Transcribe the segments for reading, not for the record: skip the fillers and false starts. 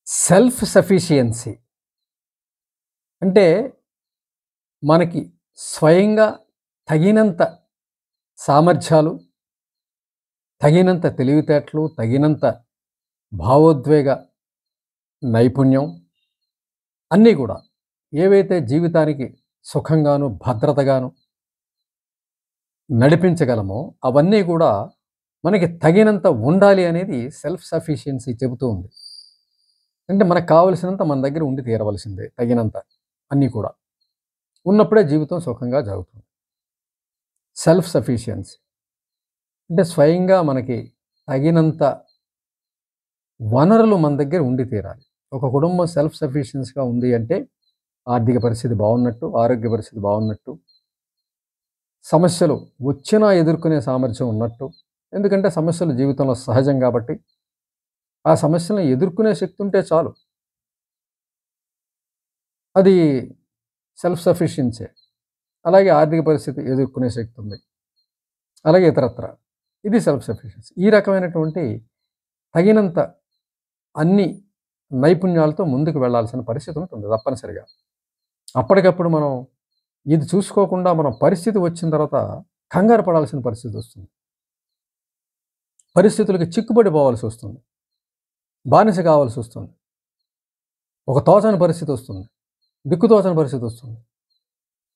Self sufficiency అంటే మనకి స్వయంగా తగినంత సామర్థ్యాలు, తగినంత తెలివితేటలు, తగినంత భావోద్వేగ నైపుణ్యం అన్నీ కూడా ఏవైతే జీవితానికి సుఖంగాను, భద్రతగాను నడిపించగలమో అవన్నీ కూడా మనకి తగినంత ఉండాలి అనేది సెల్ఫ్ సఫిషియన్సీ చెబుతూ ఉంది. అంటే మనకు కావలసినంత మన దగ్గర ఉండి తీరవలసిందే, తగినంత అన్నీ కూడా ఉన్నప్పుడే జీవితం సుఖంగా జరుగుతుంది. సెల్ఫ్ సఫిషియన్సీ అంటే స్వయంగా మనకి తగినంత వనరులు మన దగ్గర ఉండి తీరాలి. ఒక కుటుంబం సెల్ఫ్ సఫిషియన్సీగా ఉంది అంటే ఆర్థిక పరిస్థితి బాగున్నట్టు, ఆరోగ్య పరిస్థితి బాగున్నట్టు, సమస్యలు వచ్చినా ఎదుర్కొనే సామర్థ్యం ఉన్నట్టు. ఎందుకంటే సమస్యలు జీవితంలో సహజం కాబట్టి ఆ సమస్యలను ఎదుర్కొనే శక్తి ఉంటే చాలు. అది సెల్ఫ్ సఫిషియన్సీ. అలాగే ఆర్థిక పరిస్థితి ఎదుర్కొనే శక్తి ఉంది, అలాగే ఇతరత్ర. ఇది సెల్ఫ్ సఫిషియన్సీ. ఈ రకమైనటువంటి తగినంత అన్ని నైపుణ్యాలతో ముందుకు వెళ్ళాల్సిన పరిస్థితి ఉంటుంది తప్పనిసరిగా. అప్పటికప్పుడు మనం ఇది చూసుకోకుండా మనం పరిస్థితి వచ్చిన తర్వాత కంగారు పడాల్సిన పరిస్థితి వస్తుంది. పరిస్థితులకి చిక్కుబడి పోవాల్సి వస్తుంది, బానిస కావాల్సి వస్తుంది, ఒక తోచని పరిస్థితి వస్తుంది, దిక్కుతోచని పరిస్థితి వస్తుంది.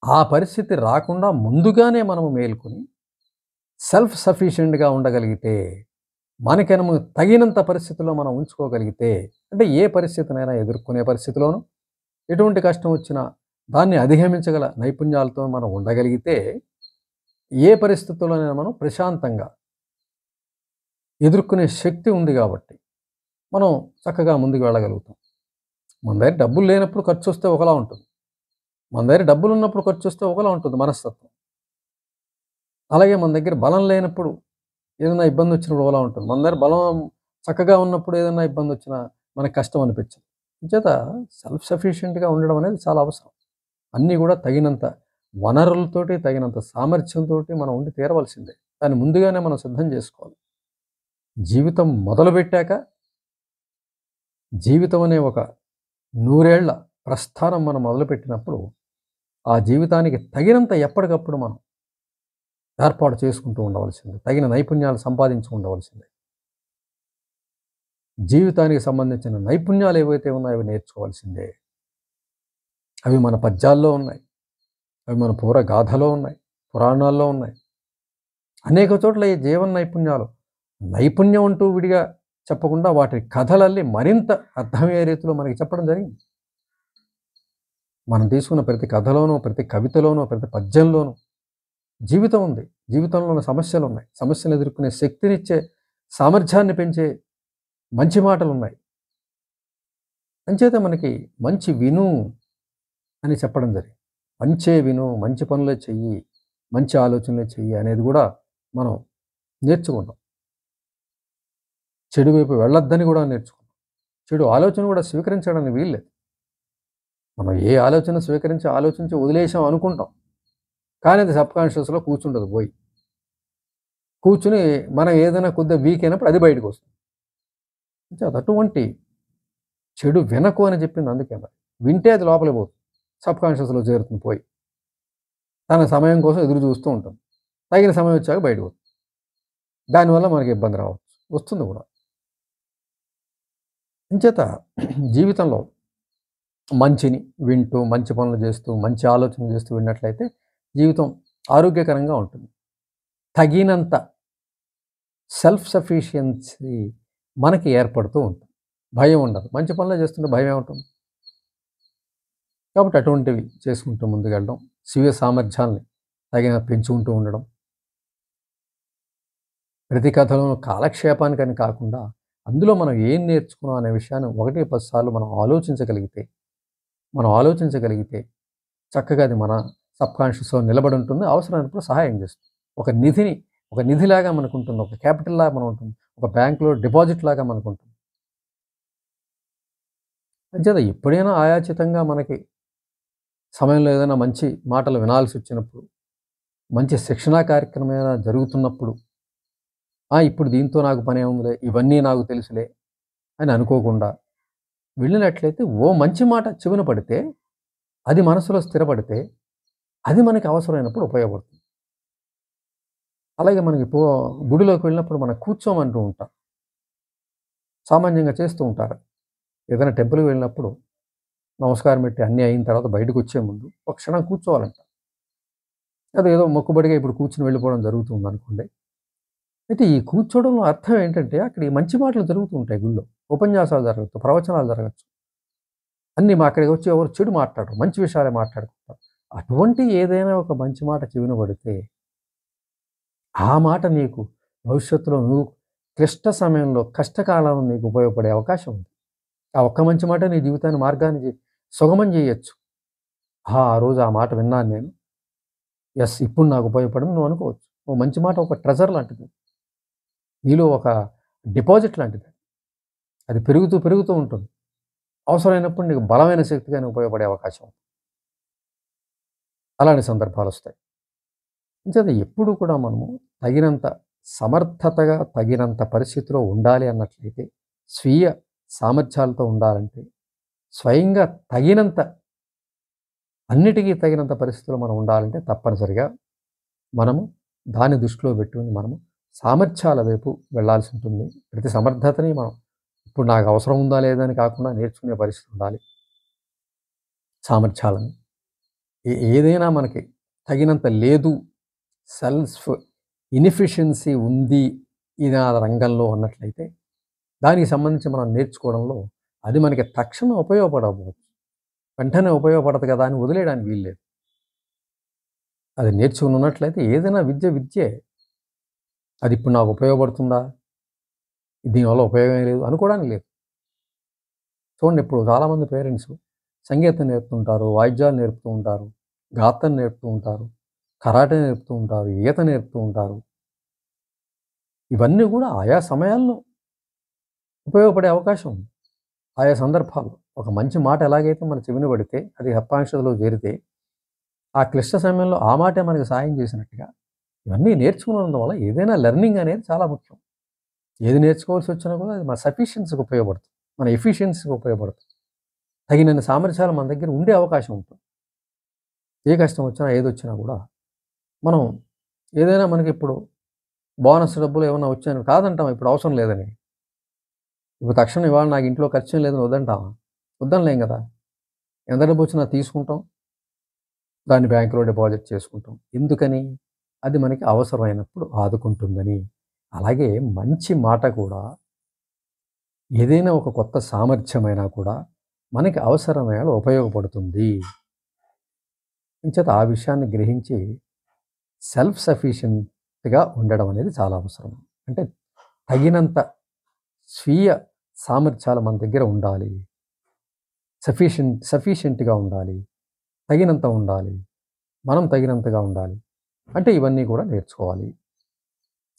ఆ పరిస్థితి రాకుండా ముందుగానే మనము మేల్కొని సెల్ఫ్ సఫిషియెంట్గా ఉండగలిగితే, మనకు తగినంత పరిస్థితుల్లో మనం ఉంచుకోగలిగితే, అంటే ఏ పరిస్థితినైనా ఎదుర్కొనే పరిస్థితిలోనూ ఎటువంటి కష్టం వచ్చినా దాన్ని అధిగమించగల నైపుణ్యాలతో మనం ఉండగలిగితే, ఏ పరిస్థితుల్లోనైనా మనం ప్రశాంతంగా ఎదుర్కొనే శక్తి ఉంది కాబట్టి మనం చక్కగా ముందుకు వెళ్ళగలుగుతాం. మన దగ్గర డబ్బులు లేనప్పుడు ఖర్చు వస్తే ఒకలా ఉంటుంది, మన దగ్గర డబ్బులు ఉన్నప్పుడు ఖర్చు వస్తే ఒకలా ఉంటుంది మనస్తత్వం. అలాగే మన దగ్గర బలం లేనప్పుడు ఏదైనా ఇబ్బంది వచ్చినప్పుడు ఒకలా ఉంటుంది, మన దగ్గర బలం చక్కగా ఉన్నప్పుడు ఏదైనా ఇబ్బంది వచ్చినా మనకు కష్టం అనిపించదు. చేత సెల్ఫ్ సఫిషియెంట్గా ఉండడం అనేది చాలా అవసరం. అన్నీ కూడా తగినంత వనరులతోటి, తగినంత సామర్థ్యంతో మనం ఉండి తీరవలసిందే. దాన్ని ముందుగానే మనం సిద్ధం చేసుకోవాలి. జీవితం మొదలుపెట్టాక, జీవితం అనే ఒక 100 ఏళ్ల ప్రస్థానం మనం మొదలుపెట్టినప్పుడు ఆ జీవితానికి తగినంత ఎప్పటికప్పుడు మనం ఏర్పాటు చేసుకుంటూ ఉండవలసిందే, తగిన నైపుణ్యాలు సంపాదించుకు ఉండవలసిందే. జీవితానికి సంబంధించిన నైపుణ్యాలు ఏవైతే ఉన్నాయో అవి నేర్చుకోవాల్సిందే. అవి మన పద్యాల్లో ఉన్నాయి, అవి మన గాథలో ఉన్నాయి, పురాణాల్లో ఉన్నాయి. అనేక చోట్ల ఈ జీవన నైపుణ్యాలు, నైపుణ్యం అంటూ విడిగా చెప్పకుండా వాటి కథలల్లి మరింత అర్థమయ్యే రీతిలో మనకి చెప్పడం జరిగింది. మనం తీసుకున్న ప్రతి కథలోనూ, ప్రతి కవితలోనూ, ప్రతి పద్యంలోనూ జీవితం ఉంది, జీవితంలోని సమస్యలు ఉన్నాయి, సమస్యలు ఎదుర్కొనే శక్తినిచ్చే, సామర్థ్యాన్ని పెంచే మంచి మాటలు ఉన్నాయి. అంచేత మనకి మంచి విను అని చెప్పడం జరిగింది. మంచే విను, మంచి పనులే చెయ్యి, మంచి ఆలోచనలే చెయ్యి అనేది కూడా మనం నేర్చుకున్నాం. చెడు వైపు వెళ్ళొద్దని కూడా నేర్చుకున్నాం. చెడు ఆలోచన కూడా స్వీకరించడానికి వీల్లేదు. మనం ఏ ఆలోచన స్వీకరించి ఆలోచించి వదిలేసాం అనుకుంటాం, కానీ అది సబ్కాన్షియస్లో కూర్చుంటుంది. కూర్చుని మనం ఏదైనా కొద్దిగా వీక్ అయినప్పుడు అది బయటకు వస్తుంది. అటువంటి చెడు వినకు అని చెప్పింది అందుకే. మరి వింటే అది లోపలికి పోతుంది, సబ్కాన్షియస్లో చేరుతుంది, పోయి తన సమయం కోసం ఎదురు చూస్తూ ఉంటుంది. తగిన సమయం వచ్చాక బయటకు వస్తుంది. దానివల్ల మనకి ఇబ్బంది రావచ్చు, వస్తుంది కూడా. అంచేత జీవితంలో మంచిని వింటూ, మంచి పనులు చేస్తూ, మంచి ఆలోచన చేస్తూ విన్నట్లయితే జీవితం ఆరోగ్యకరంగా ఉంటుంది. తగినంత సెల్ఫ్ సఫిషియన్సీ మనకి ఏర్పడుతూ ఉంటుంది. భయం ఉండదు. మంచి పనులు చేస్తుంటే భయం ఏముంటుంది? కాబట్టి అటువంటివి చేసుకుంటూ ముందుకెళ్ళడం, స్వీయ సామర్థ్యాన్ని తగిన పెంచుకుంటూ ఉండడం, ప్రతి కథలోనూ కాలక్షేపానికని కాకుండా అందులో మనం ఏం నేర్చుకున్నాం అనే విషయాన్ని 1-10 సార్లు మనం ఆలోచించగలిగితే చక్కగా అది మన సబ్కాన్షియస్లో నిలబడి ఉంటుంది. అవసరమైనప్పుడు సహాయం చేస్తుంది. ఒక నిధిలాగా మనకు ఉంటుంది, ఒక క్యాపిటల్ లాగా మనం ఉంటుంది, ఒక బ్యాంకులో డిపాజిట్ లాగా మనకు ఉంటుంది. అంచేత ఎప్పుడైనా ఆయాచితంగా మనకి సమయంలో ఏదైనా మంచి మాటలు వినాల్సి వచ్చినప్పుడు, మంచి శిక్షణా కార్యక్రమం ఏదైనా జరుగుతున్నప్పుడు, ఇప్పుడు దీంతో నాకు పనే ఉందిలే, ఇవన్నీ నాకు తెలుసులే అని అనుకోకుండా వెళ్ళినట్లయితే ఓ మంచి మాట చెవిన పడితే, అది మనసులో స్థిరపడితే, అది మనకి అవసరమైనప్పుడు ఉపయోగపడుతుంది. అలాగే మనకి గుడిలోకి వెళ్ళినప్పుడు మనం కూర్చోమంటూ ఉంటాం. సామాన్యంగా చేస్తూ ఉంటారు. ఏదైనా టెంపుల్‌కి వెళ్ళినప్పుడు నమస్కారం పెట్టి అన్నీ అయిన తర్వాత బయటకొచ్చే ముందు ఒక క్షణం కూర్చోవాలంట. అదేదో మొక్కుబడిగా ఇప్పుడు కూర్చొని వెళ్ళిపోవడం జరుగుతుందనుకోండి. అయితే ఈ కూర్చోవడంలో అర్థం ఏంటంటే, అక్కడ ఈ మంచి మాటలు జరుగుతూ ఉంటాయి గుళ్ళో. ఉపన్యాసాలు జరగచ్చు, ప్రవచనాలు జరగచ్చు. అన్నీ అక్కడికి వచ్చి ఎవరు చెడు మాట్లాడరు. మంచి విషయాలే మాట్లాడుకుంటారు. అటువంటి ఏదైనా ఒక మంచి మాట చెవిన పడితే, ఆ మాట నీకు భవిష్యత్తులో నువ్వు క్లిష్ట సమయంలో, కష్టకాలంలో నీకు ఉపయోగపడే అవకాశం ఉంది. ఆ ఒక్క మంచి మాట నీ జీవితాన్ని మార్గాన్ని సుగమం చేయొచ్చు. ఆ రోజు ఆ మాట విన్నాను నేను. యెస్! ఇప్పుడు నాకు ఉపయోగపడింది నువ్వు అనుకోవచ్చు. ఓ మంచి మాట ఒక ట్రెజర్ లాంటిది. నీలో ఒక డిపాజిట్ లాంటిది. అది పెరుగుతూ, పెరుగుతూ ఉంటుంది. అవసరమైనప్పుడు నీకు బలమైన శక్తిగానే ఉపయోగపడే అవకాశం ఉంది. అలాంటి సందర్భాలొస్తాయి. అంచేత ఎప్పుడు కూడా మనము తగినంత సమర్థతగా, తగినంత పరిస్థితిలో ఉండాలి అన్నట్లయితే, స్వీయ సామర్థ్యాలతో ఉండాలంటే, స్వయంగా తగినంత అన్నిటికీ తగినంత పరిస్థితిలో మనం ఉండాలంటే తప్పనిసరిగా మనము దాన్ని దృష్టిలో పెట్టుకొని మనము సామర్థ్యాల వైపు వెళ్ళాల్సి ఉంటుంది. ప్రతి సమర్థతని మనం ఇప్పుడు నాకు అవసరం ఉందా లేదా అని కాకుండా నేర్చుకునే పరిస్థితి ఉండాలి. సామర్థ్యాలని. ఏదైనా మనకి తగినంత లేదు, సెల్ఫ్ ఇన్ఎఫిషియన్సీ ఉంది ఇది ఆ రంగంలో అన్నట్లయితే, దానికి సంబంధించి మనం నేర్చుకోవడంలో అది మనకి తక్షణం ఉపయోగపడకపోవచ్చు. వెంటనే ఉపయోగపడదు కదా అని వదిలేయడానికి వీల్లేదు. అది నేర్చుకుని ఉన్నట్లయితే ఏదైనా విద్యే. అది ఇప్పుడు నాకు ఉపయోగపడుతుందా? దీనివల్ల ఉపయోగం ఏం లేదు అనుకోవడానికి లేదు. చూడండి ఇప్పుడు చాలామంది పేరెంట్స్ సంగీతం నేర్పుతుంటారు, వాయిద్యాలు నేర్పుతూ ఉంటారు, గాత్రం నేర్పుతూ ఉంటారు, కరాటే నేర్పుతూ ఉంటారు, ఈత నేర్పుతూ ఉంటారు. ఇవన్నీ కూడా ఆయా సమయాల్లో ఉపయోగపడే అవకాశం ఉంది. ఆయా సందర్భాల్లో ఒక మంచి మాట ఎలాగైతే మన చెవిన పడితే అది హెప్పాంక్షలో చేరితే ఆ క్లిష్ట సమయంలో ఆ మాటే మనకి సాయం చేసినట్టుగా ఇవన్నీ నేర్చుకున్నందు వల్ల ఏదైనా లెర్నింగ్ అనేది చాలా ముఖ్యం. ఏది నేర్చుకోవాల్సి వచ్చినా కూడా అది మన సఫిషియన్సీకి ఉపయోగపడుతుంది. మన ఎఫిషియన్సీకి ఉపయోగపడుతుంది. తగినన్ని సామర్థ్యాలు మన దగ్గర ఉండే అవకాశం ఉంటుంది. ఏ కష్టం వచ్చినా ఏదొచ్చినా కూడా మనం ఏదైనా మనకిప్పుడు బోనస్ డబ్బులు ఏమన్నా వచ్చాయని కాదంటాం ఇప్పుడు అవసరం లేదని. ఇప్పుడు తక్షణం ఇవాళ నాకు ఇంట్లో ఖర్చేం లేదని వద్దంటామా? వద్దనలేం కదా! ఎంత డబ్బు వచ్చినా తీసుకుంటాం. దాన్ని బ్యాంకులో డిపాజిట్ చేసుకుంటాం. ఎందుకని? అది మనకి అవసరమైనప్పుడు ఆదుకుంటుందని. అలాగే మంచి మాట కూడా ఏదైనా ఒక కొత్త సామర్థ్యమైనా కూడా మనకి అవసరమైన ఉపయోగపడుతుంది. అంచేత ఆ విషయాన్ని గ్రహించి సెల్ఫ్ సఫిషియెంట్‌గా ఉండడం అనేది చాలా అవసరం. అంటే తగినంత స్వీయ సామర్థ్యాలు మన దగ్గర ఉండాలి. సఫిషియెంట్‌గా ఉండాలి. తగినంత ఉండాలి. మనం తగినంతగా ఉండాలి. అంటే ఇవన్నీ కూడా నేర్చుకోవాలి.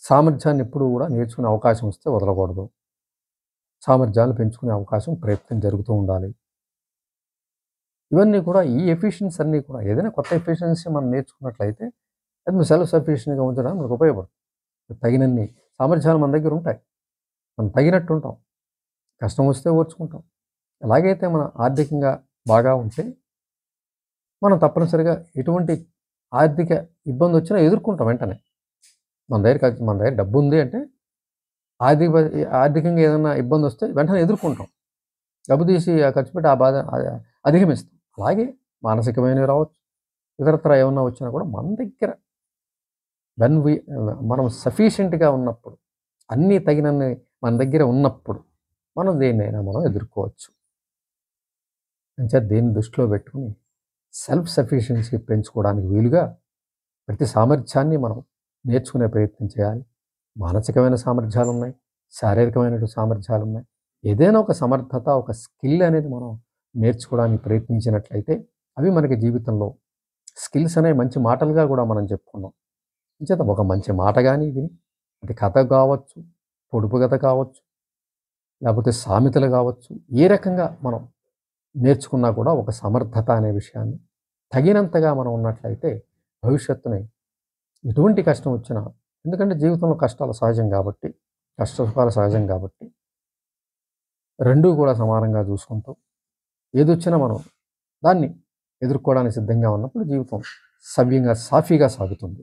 సామర్థ్యాన్ని ఎప్పుడూ కూడా నేర్చుకునే అవకాశం వస్తే వదలకూడదు. సామర్థ్యాన్ని పెంచుకునే అవకాశం ప్రయత్నం జరుగుతూ ఉండాలి. ఇవన్నీ కూడా ఈ ఎఫిషియన్సీ అన్నీ కూడా ఏదైనా కొత్త ఎఫిషియన్సీ మనం నేర్చుకున్నట్లయితే అది సెల్ఫ్ సఫిషియెంట్‌గా ఉంచడానికి మనకు ఉపయోగపడుతుంది. తగినన్ని సామర్థ్యాలు మన దగ్గర ఉంటాయి. మనం తగినట్టు ఉంటాం. కష్టం వస్తే ఓర్చుకుంటాం. ఎలాగైతే మనం ఆర్థికంగా బాగా ఉంటే మనం తప్పనిసరిగా ఎటువంటి ఆర్థిక ఇబ్బందొచ్చినా ఎదుర్కొంటాం వెంటనే. మన దగ్గర డబ్బుంది అంటే ఆర్థిక ప ఆర్థికంగా ఏదన్నా ఇబ్బందొస్తే వెంటనే ఎదుర్కొంటాం. డబ్బు తీసి ఖర్చు పెట్టి ఆ బాధ అధిగమిస్తాం. అలాగే మానసికమైనవి రావచ్చు. ఇతరత్రా ఏమన్నా వచ్చినా కూడా మన దగ్గర వెన్ వి మనం సఫిషియెంట్‌గా ఉన్నప్పుడు, అన్నీ తగినన్ని మన దగ్గర ఉన్నప్పుడు, మనం దేన్నైనా మనం ఎదుర్కోవచ్చు. అంచేత దీన్ని దృష్టిలో పెట్టుకొని సెల్ఫ్ సఫిషియన్సీ పెంచుకోవడానికి వీలుగా ప్రతి సామర్థ్యాన్ని మనం నేర్చుకునే ప్రయత్నం చేయాలి. మానసికమైన సామర్థ్యాలున్నాయి. శారీరకమైనటువంటి సామర్థ్యాలున్నాయి. ఏదైనా ఒక సమర్థత, ఒక స్కిల్ అనేది మనం నేర్చుకోవడానికి ప్రయత్నించినట్లయితే అవి మనకి జీవితంలో స్కిల్స్ అనేవి మంచి మాటలుగా కూడా మనం చెప్పుకున్నాం. అంచేత ఒక మంచి మాట గాని విని అది కథ కావచ్చు, పొడుపు కథ కావచ్చు, లేకపోతే సామెతలు కావచ్చు, ఏ రకంగా మనం నేర్చుకున్నా కూడా ఒక సమర్థత అనే విషయాన్ని తగినంతగా మనం ఉన్నట్లయితే భవిష్యత్తుని ఎటువంటి కష్టం వచ్చినా ఎందుకంటే జీవితంలో కష్టాలు సహజం కాబట్టి, కష్ట సుఖాలు సహజం కాబట్టి రెండూ కూడా సమానంగా చూసుకుంటూ ఏదొచ్చినా మనం దాన్ని ఎదుర్కోవడానికి సిద్ధంగా ఉన్నప్పుడు జీవితం సవ్యంగా సాఫీగా సాగుతుంది.